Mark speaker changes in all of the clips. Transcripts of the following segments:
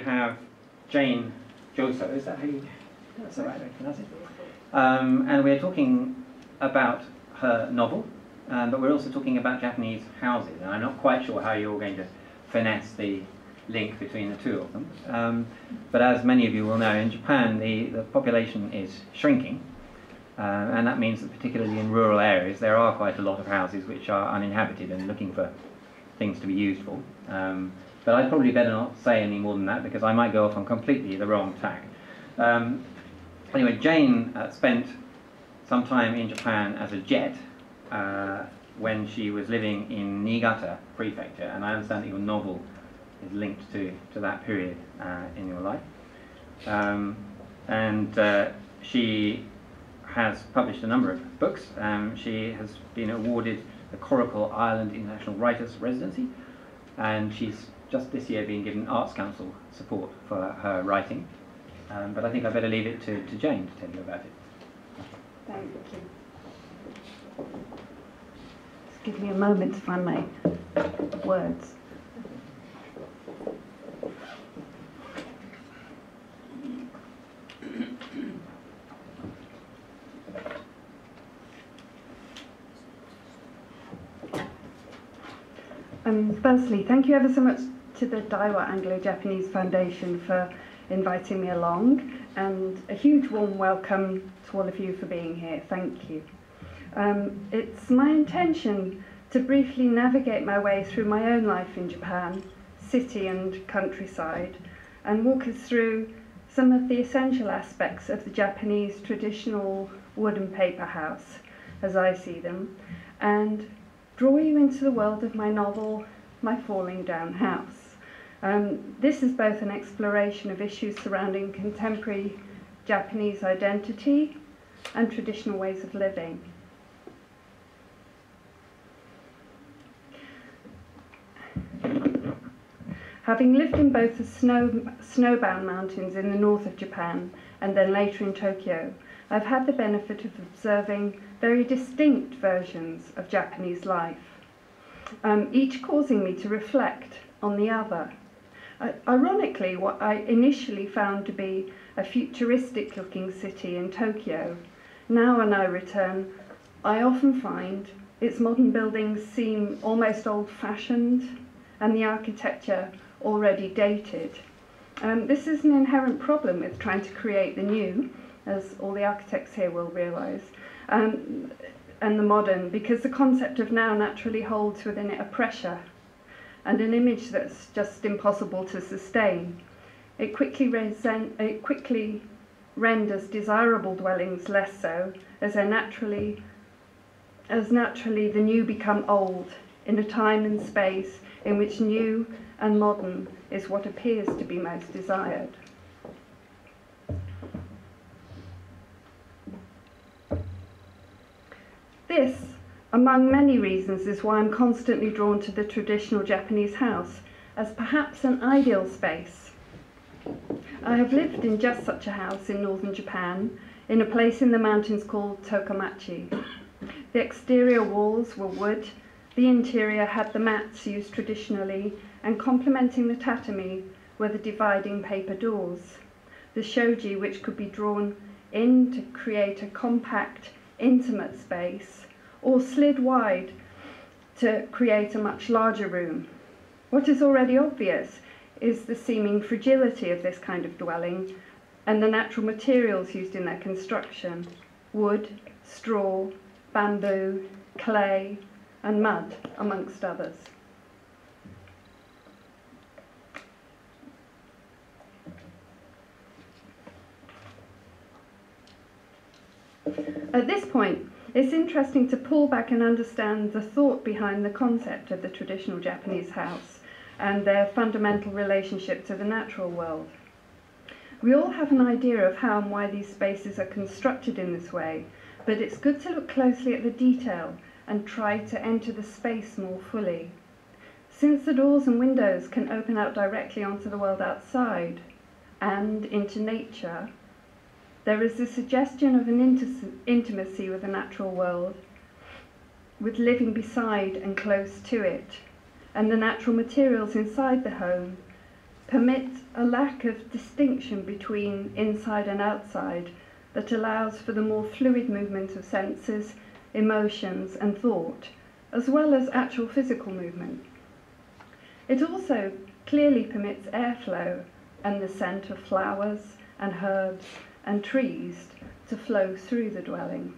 Speaker 1: have Jayne Joso. Is that how you? That's the right way to pronounce it. And we're talking about her novel, but we're also talking about Japanese houses. And I'm not quite sure how you're going to finesse the link between the two of them. But as many of you will know, in Japan the population is shrinking. And that means that particularly in rural areas there are quite a lot of houses which are uninhabited and looking for things to be used for. But I'd probably better not say any more than that because I might go off on completely the wrong tack. Anyway, Jayne spent some time in Japan as a jet when she was living in Niigata Prefecture, and I understand that your novel is linked to that period in your life. She has published a number of books. She has been awarded the Coracle Ireland International Writers Residency, and she's just this year been given Arts Council support for her writing. But I think I'd better leave it to Jayne to tell you about it.
Speaker 2: Thank you. Just give me a moment to find my words. Firstly, thank you ever so much to the Daiwa Anglo-Japanese Foundation for inviting me along, and a huge warm welcome to all of you for being here. Thank you. It's my intention to briefly navigate my way through my own life in Japan, city and countryside, and walk us through some of the essential aspects of the Japanese traditional wood and paper house, as I see them, and draw you into the world of my novel, My Falling Down House. This is both an exploration of issues surrounding contemporary Japanese identity and traditional ways of living. Having lived in both the snowbound mountains in the north of Japan and then later in Tokyo, I've had the benefit of observing very distinct versions of Japanese life, each causing me to reflect on the other. Ironically, what I initially found to be a futuristic-looking city in Tokyo, now when I return, I often find its modern buildings seem almost old-fashioned and the architecture already dated. This is an inherent problem with trying to create the new, as all the architects here will realise, and the modern, because the concept of now naturally holds within it a pressure and an image that's just impossible to sustain. It quickly renders desirable dwellings less so, as naturally the new become old in a time and space in which new and modern is what appears to be most desired. This, among many reasons, is why I'm constantly drawn to the traditional Japanese house as perhaps an ideal space. I have lived in just such a house in northern Japan, in a place in the mountains called Tokomachi. The exterior walls were wood, the interior had the mats used traditionally, and complementing the tatami were the dividing paper doors, the shoji which could be drawn in to create a compact, intimate space, or slid wide to create a much larger room. What is already obvious is the seeming fragility of this kind of dwelling and the natural materials used in their construction: wood, straw, bamboo, clay, and mud, amongst others. At this point, it's interesting to pull back and understand the thought behind the concept of the traditional Japanese house and their fundamental relationship to the natural world. We all have an idea of how and why these spaces are constructed in this way, but it's good to look closely at the detail and try to enter the space more fully. Since the doors and windows can open out directly onto the world outside and into nature, there is a suggestion of an intimacy with the natural world, with living beside and close to it, and the natural materials inside the home permit a lack of distinction between inside and outside that allows for the more fluid movement of senses, emotions and thought, as well as actual physical movement. It also clearly permits airflow and the scent of flowers and herbs and trees to flow through the dwelling.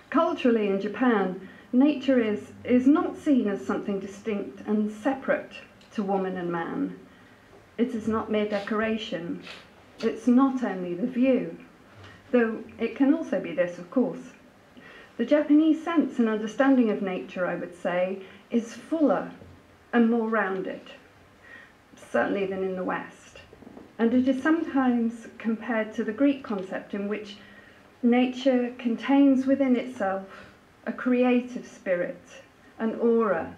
Speaker 2: Culturally in Japan, nature is not seen as something distinct and separate to woman and man. It is not mere decoration. It's not only the view, though it can also be this, of course. The Japanese sense and understanding of nature, I would say, is fuller and more rounded, certainly than in the West. And it is sometimes compared to the Greek concept in which nature contains within itself a creative spirit, an aura,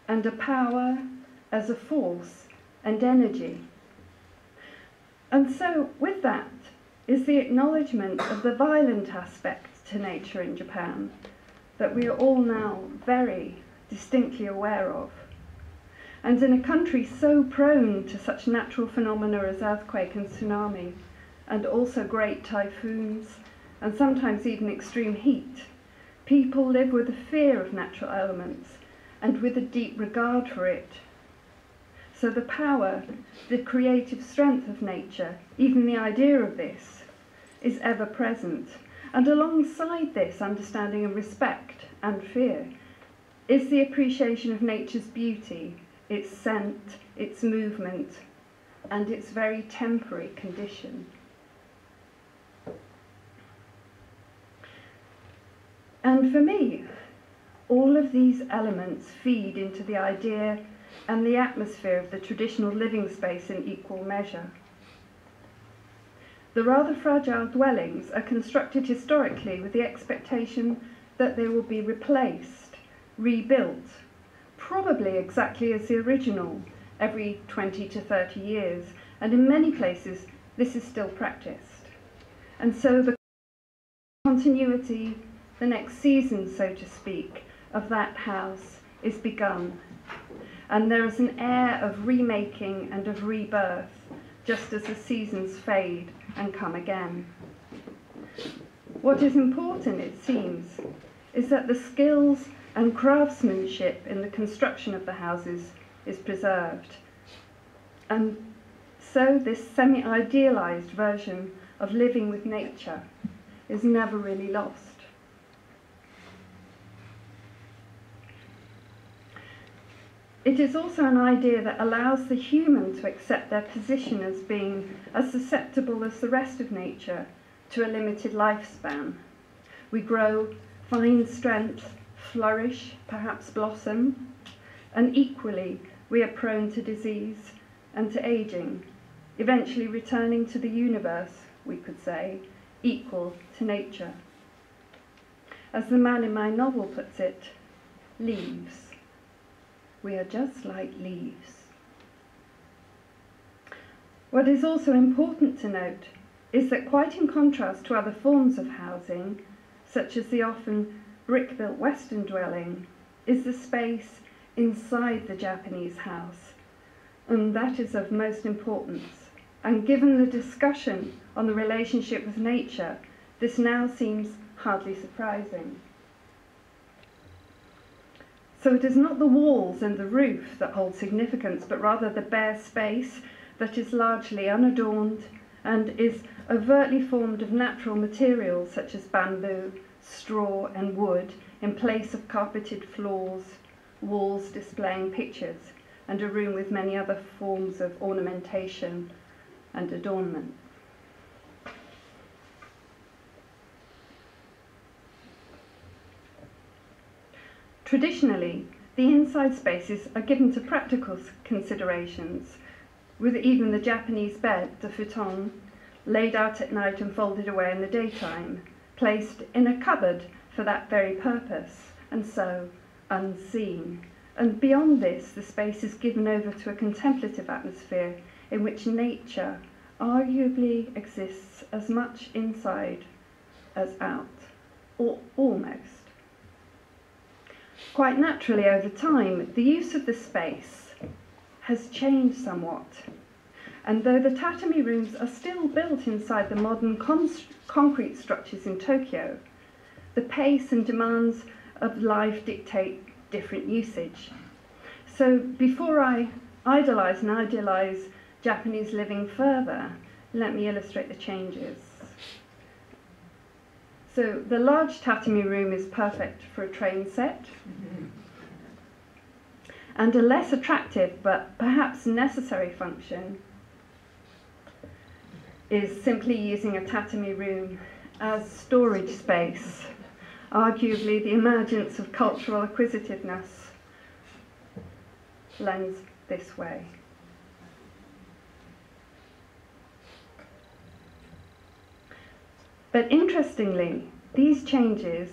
Speaker 2: and a power as a force and energy. And so, with that, is the acknowledgement of the violent aspect to nature in Japan that we are all now very distinctly aware of. And in a country so prone to such natural phenomena as earthquake and tsunami, and also great typhoons, and sometimes even extreme heat, people live with a fear of natural elements and with a deep regard for it. So the power, the creative strength of nature, even the idea of this, is ever present. And alongside this understanding and respect and fear is the appreciation of nature's beauty, its scent, its movement, and its very temporary condition. And for me, all of these elements feed into the idea and the atmosphere of the traditional living space in equal measure. The rather fragile dwellings are constructed historically with the expectation that they will be replaced, rebuilt, probably exactly as the original, every 20 to 30 years, and in many places this is still practiced. And so the continuity, the next season, so to speak, of that house is begun. And there is an air of remaking and of rebirth, just as the seasons fade and come again. What is important, it seems, is that the skills and craftsmanship in the construction of the houses is preserved. And so this semi-idealized version of living with nature is never really lost. It is also an idea that allows the human to accept their position as being as susceptible as the rest of nature to a limited lifespan. We grow, find strength, flourish, perhaps blossom, and equally we are prone to disease and to aging, eventually returning to the universe, we could say, equal to nature. As the man in my novel puts it, leaves. We are just like leaves. What is also important to note is that, quite in contrast to other forms of housing, such as the often brick-built Western dwelling, is the space inside the Japanese house, and that is of most importance. And given the discussion on the relationship with nature, this now seems hardly surprising. So it is not the walls and the roof that hold significance, but rather the bare space that is largely unadorned and is overtly formed of natural materials such as bamboo, straw and wood, in place of carpeted floors, walls displaying pictures, and a room with many other forms of ornamentation and adornment. Traditionally, the inside spaces are given to practical considerations, with even the Japanese bed, the futon, laid out at night and folded away in the daytime, placed in a cupboard for that very purpose, and so unseen. And beyond this, the space is given over to a contemplative atmosphere in which nature arguably exists as much inside as out, or almost. Quite naturally, over time, the use of the space has changed somewhat. And though the tatami rooms are still built inside the modern concrete structures in Tokyo, the pace and demands of life dictate different usage. So before I idealize Japanese living further, let me illustrate the changes. So the large tatami room is perfect for a train set. And a less attractive but perhaps necessary function is simply using a tatami room as storage space. Arguably, the emergence of cultural acquisitiveness lends this way. But interestingly, these changes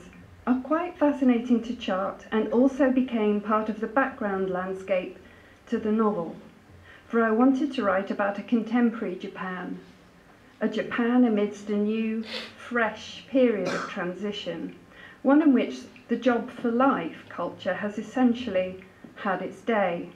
Speaker 2: are quite fascinating to chart and also became part of the background landscape to the novel, for I wanted to write about a contemporary Japan, a Japan amidst a new, fresh period of transition, one in which the job for life culture has essentially had its day.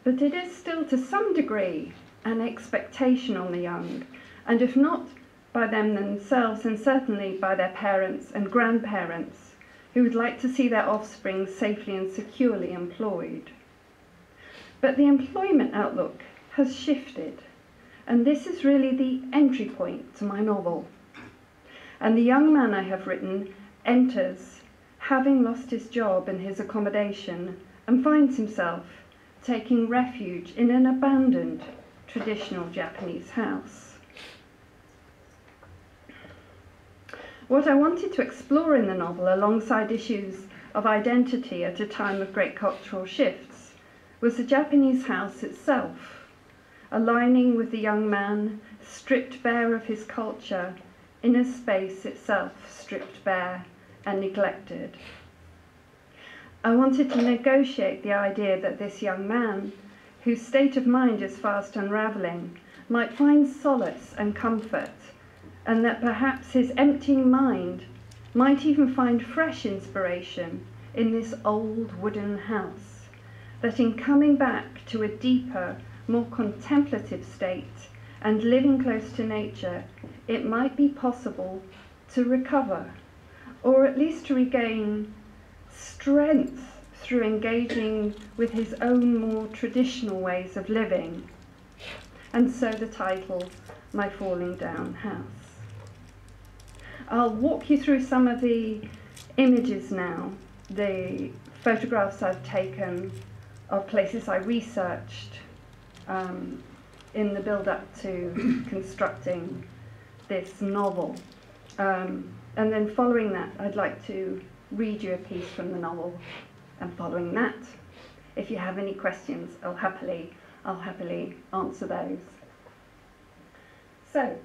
Speaker 2: But it is still to some degree an expectation on the young, and if not by them themselves, and certainly by their parents and grandparents, who would like to see their offspring safely and securely employed. But the employment outlook has shifted, and this is really the entry point to my novel. And the young man I have written enters, having lost his job and his accommodation, and finds himself taking refuge in an abandoned traditional Japanese house. What I wanted to explore in the novel, alongside issues of identity at a time of great cultural shifts, was the Japanese house itself, aligning with the young man stripped bare of his culture in a space itself stripped bare and neglected. I wanted to negotiate the idea that this young man, whose state of mind is fast unravelling, might find solace and comfort, and that perhaps his emptying mind might even find fresh inspiration in this old wooden house, that in coming back to a deeper, more contemplative state and living close to nature, it might be possible to recover, or at least to regain strength through engaging with his own more traditional ways of living. And so the title, My Falling Down House. I'll walk you through some of the images now, the photographs I've taken of places I researched in the build-up to constructing this novel. And then following that, I'd like to read you a piece from the novel. And following that, if you have any questions, I'll happily answer those. So,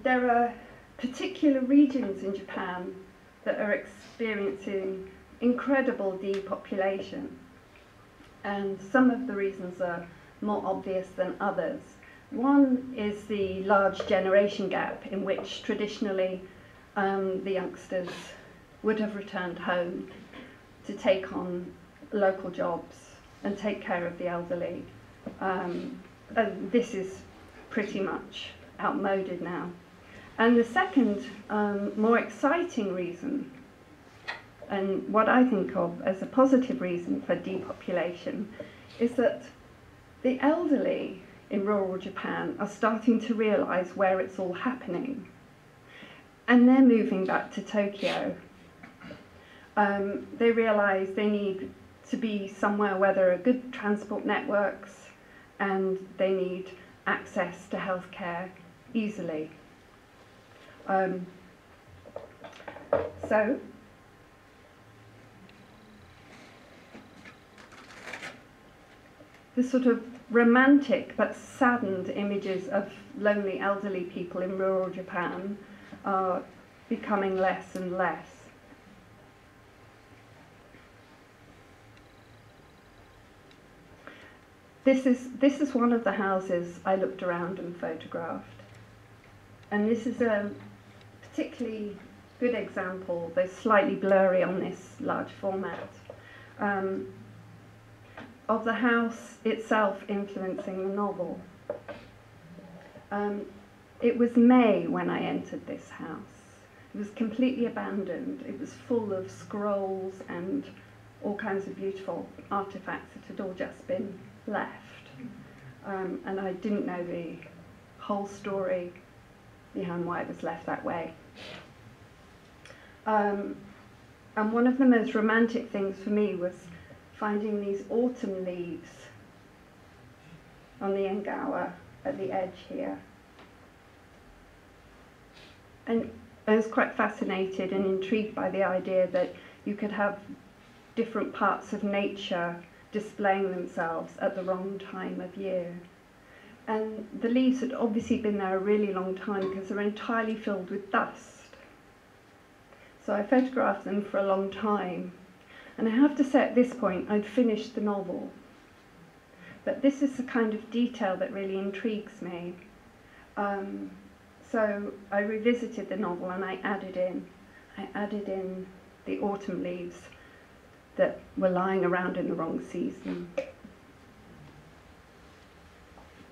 Speaker 2: there are particular regions in Japan that are experiencing incredible depopulation, and some of the reasons are more obvious than others. One is the large generation gap in which traditionally the youngsters would have returned home to take on local jobs and take care of the elderly. And this is pretty much outmoded now. And the second, more exciting reason, and what I think of as a positive reason for depopulation, is that the elderly in rural Japan are starting to realise where it's all happening. And they're moving back to Tokyo. They realise they need to be somewhere where there are good transport networks and they need access to healthcare easily. So, the sort of romantic but saddened images of lonely elderly people in rural Japan are becoming less and less. This is one of the houses I looked around and photographed. And this is a particularly good example, though slightly blurry on this large format, of the house itself influencing the novel. It was May when I entered this house. It was completely abandoned. It was full of scrolls and all kinds of beautiful artifacts that had all just been left. And I didn't know the whole story behind why it was left that way. And one of the most romantic things for me was finding these autumn leaves on the Engawa at the edge here. And I was quite fascinated and intrigued by the idea that you could have different parts of nature displaying themselves at the wrong time of year. And the leaves had obviously been there a really long time because they're entirely filled with dust. So I photographed them for a long time. And I have to say at this point I'd finished the novel. But this is the kind of detail that really intrigues me. So I revisited the novel and I added in the autumn leaves that were lying around in the wrong season.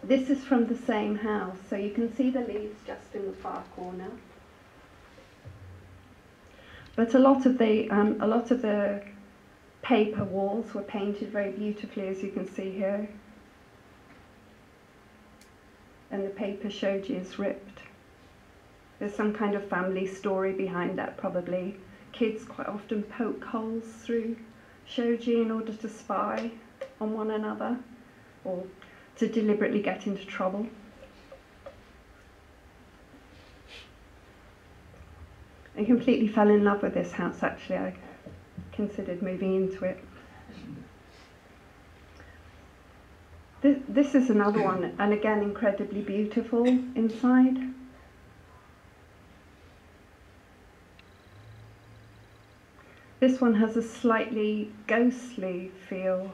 Speaker 2: This is from the same house, so you can see the leaves just in the far corner. But a lot of the paper walls were painted very beautifully, as you can see here. And the paper shoji is ripped. There's some kind of family story behind that, probably. Kids quite often poke holes through shoji in order to spy on one another or to deliberately get into trouble. I completely fell in love with this house, actually. I considered moving into it. This is another one, and again incredibly beautiful inside. This one has a slightly ghostly feel.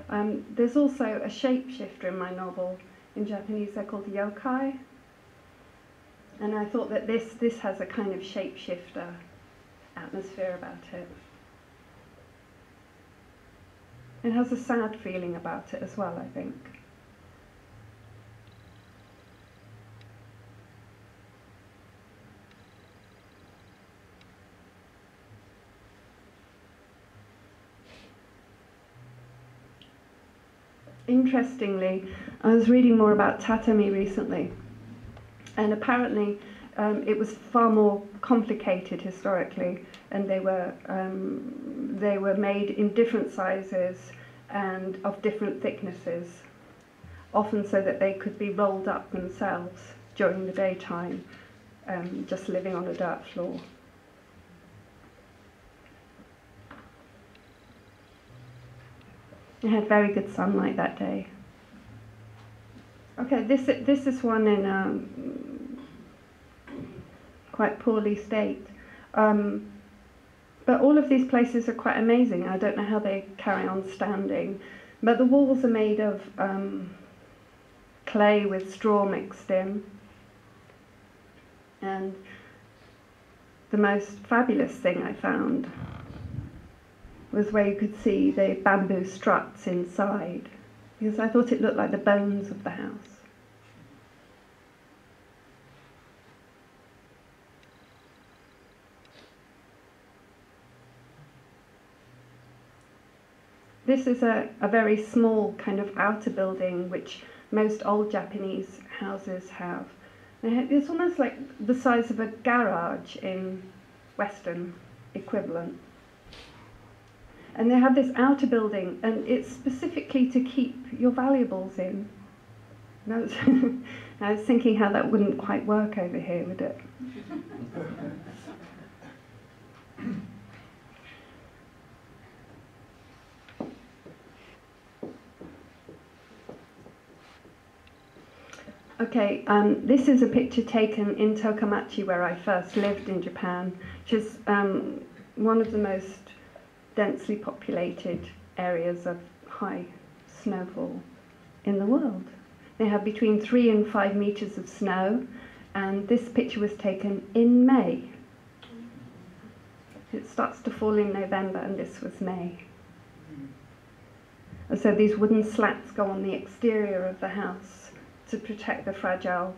Speaker 2: There's also a shapeshifter in my novel. In Japanese they're called yokai. And I thought that this has a kind of shapeshifter atmosphere about it. It has a sad feeling about it as well, I think. Interestingly, I was reading more about tatami recently, and apparently it was far more complicated historically, and they were made in different sizes and of different thicknesses, often so that they could be rolled up themselves during the daytime, just living on a dirt floor. It had very good sunlight that day. Okay, this is one in quite poorly state. But all of these places are quite amazing. I don't know how they carry on standing. But the walls are made of clay with straw mixed in. And the most fabulous thing I found was where you could see the bamboo struts inside, because I thought it looked like the bones of the house. This is a very small kind of outer building which most old Japanese houses have. It's almost like the size of a garage in Western equivalent. And they have this outer building, and it's specifically to keep your valuables in. I was thinking how that wouldn't quite work over here, would it? Okay, this is a picture taken in Tokamachi, where I first lived in Japan, which is one of the most densely populated areas of high snowfall in the world. They have between 3 and 5 meters of snow, and this picture was taken in May. It starts to fall in November, and this was May. And so these wooden slats go on the exterior of the house to protect the fragile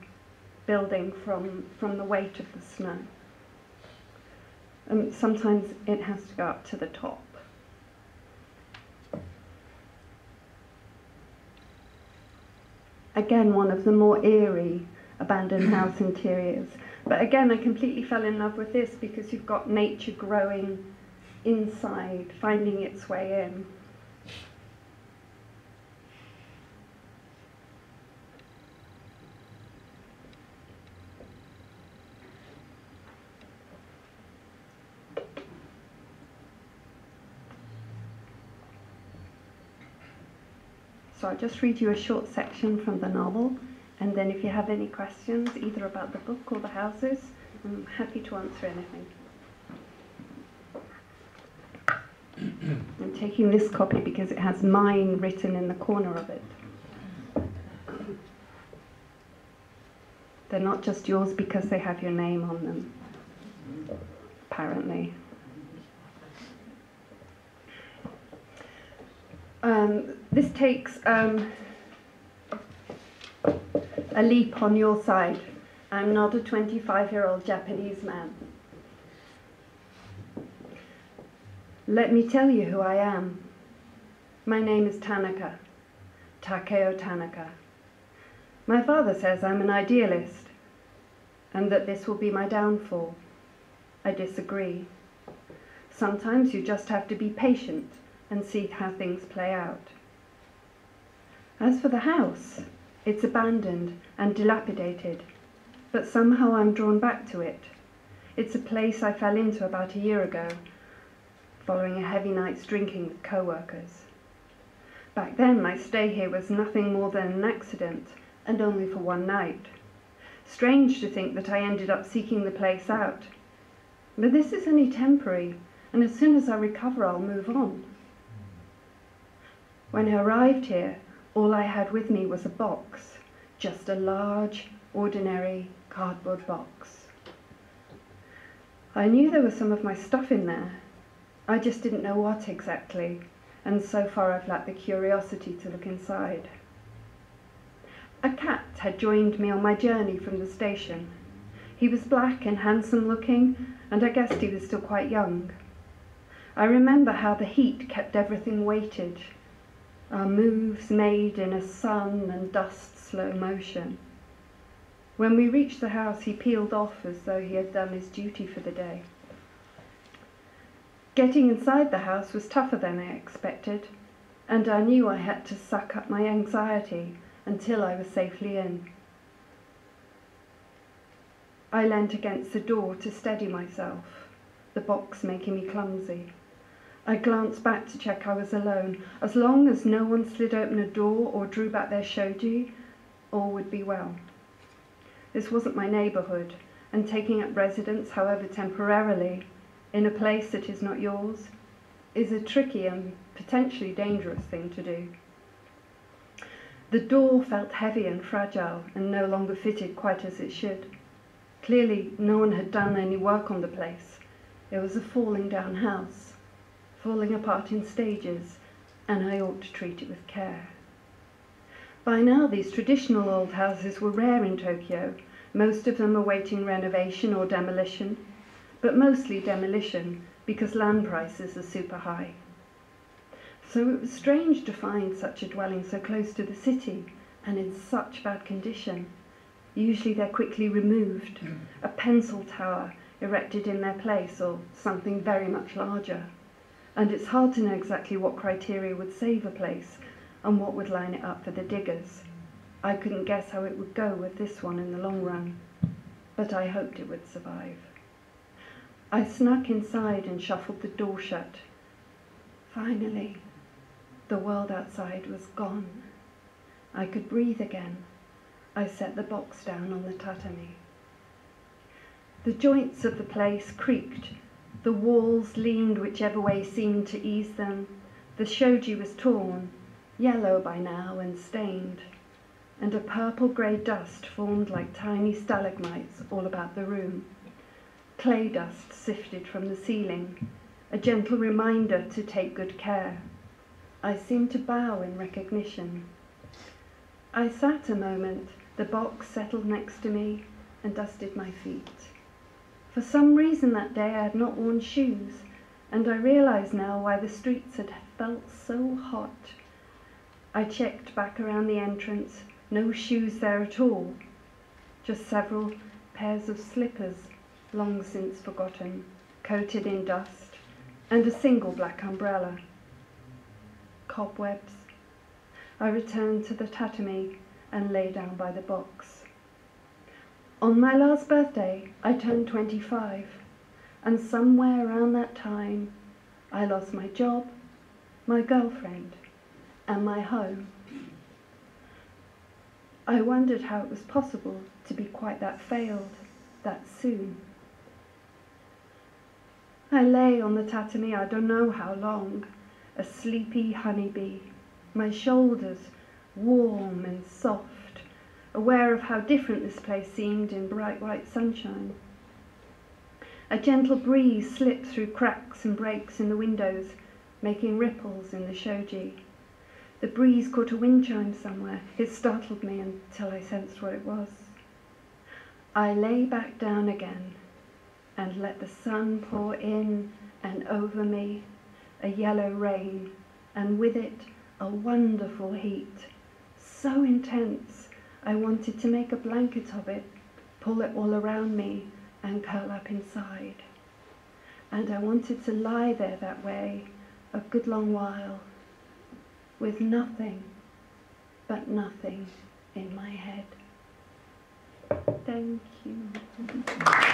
Speaker 2: building from the weight of the snow. And sometimes it has to go up to the top. Again, one of the more eerie abandoned house interiors. But again, I completely fell in love with this because you've got nature growing inside, finding its way in. So I'll just read you a short section from the novel, and then if you have any questions, either about the book or the houses, I'm happy to answer anything. I'm taking this copy because it has mine written in the corner of it. They're not just yours because they have your name on them, apparently. This takes a leap on your side. I'm not a 25-year-old Japanese man. Let me tell you who I am. My name is Tanaka, Takeo Tanaka. My father says I'm an idealist and that this will be my downfall. I disagree. Sometimes you just have to be patient and see how things play out. As for the house, it's abandoned and dilapidated, but somehow I'm drawn back to it. It's a place I fell into about a year ago, following a heavy night's drinking with co-workers. Back then, my stay here was nothing more than an accident, and only for one night. Strange to think that I ended up seeking the place out. But this is only temporary, and as soon as I recover, I'll move on. When I arrived here, all I had with me was a box, just a large, ordinary cardboard box. I knew there was some of my stuff in there. I just didn't know what exactly, and so far I've lacked the curiosity to look inside. A cat had joined me on my journey from the station. He was black and handsome looking, and I guessed he was still quite young. I remember how the heat kept everything weighted, our moves made in a sun and dust slow motion. When we reached the house, he peeled off as though he had done his duty for the day. Getting inside the house was tougher than I expected, and I knew I had to suck up my anxiety until I was safely in. I leant against the door to steady myself, the box making me clumsy. I glanced back to check I was alone. As long as no one slid open a door or drew back their shoji, all would be well. This wasn't my neighbourhood, and taking up residence, however temporarily, in a place that is not yours, is a tricky and potentially dangerous thing to do. The door felt heavy and fragile and no longer fitted quite as it should. Clearly, no one had done any work on the place. It was a falling down house, falling apart in stages, and I ought to treat it with care. By now, these traditional old houses were rare in Tokyo, most of them awaiting renovation or demolition, but mostly demolition because land prices are super high. So it was strange to find such a dwelling so close to the city and in such bad condition. Usually they're quickly removed, a pencil tower erected in their place or something very much larger. And it's hard to know exactly what criteria would save a place and what would line it up for the diggers. I couldn't guess how it would go with this one in the long run, but I hoped it would survive. I snuck inside and shuffled the door shut. Finally, the world outside was gone. I could breathe again. I set the box down on the tatami. The joints of the place creaked. The walls leaned whichever way seemed to ease them. The shoji was torn, yellow by now and stained, and a purple-grey dust formed like tiny stalagmites all about the room. Clay dust sifted from the ceiling, a gentle reminder to take good care. I seemed to bow in recognition. I sat a moment, the box settled next to me, and dusted my feet. For some reason that day I had not worn shoes, and I realised now why the streets had felt so hot. I checked back around the entrance, no shoes there at all, just several pairs of slippers, long since forgotten, coated in dust, and a single black umbrella. Cobwebs. I returned to the tatami and lay down by the box. On my last birthday, I turned 25, and somewhere around that time, I lost my job, my girlfriend, and my home. I wondered how it was possible to be quite that failed, that soon. I lay on the tatami I don't know how long, a sleepy honeybee, my shoulders warm and soft, aware of how different this place seemed in bright white sunshine. A gentle breeze slipped through cracks and breaks in the windows, making ripples in the shoji. The breeze caught a wind chime somewhere. It startled me until I sensed what it was. I lay back down again and let the sun pour in and over me, a yellow rain, and with it a wonderful heat, so intense I wanted to make a blanket of it, pull it all around me and curl up inside. And I wanted to lie there that way a good long while, with nothing but nothing in my head. Thank you.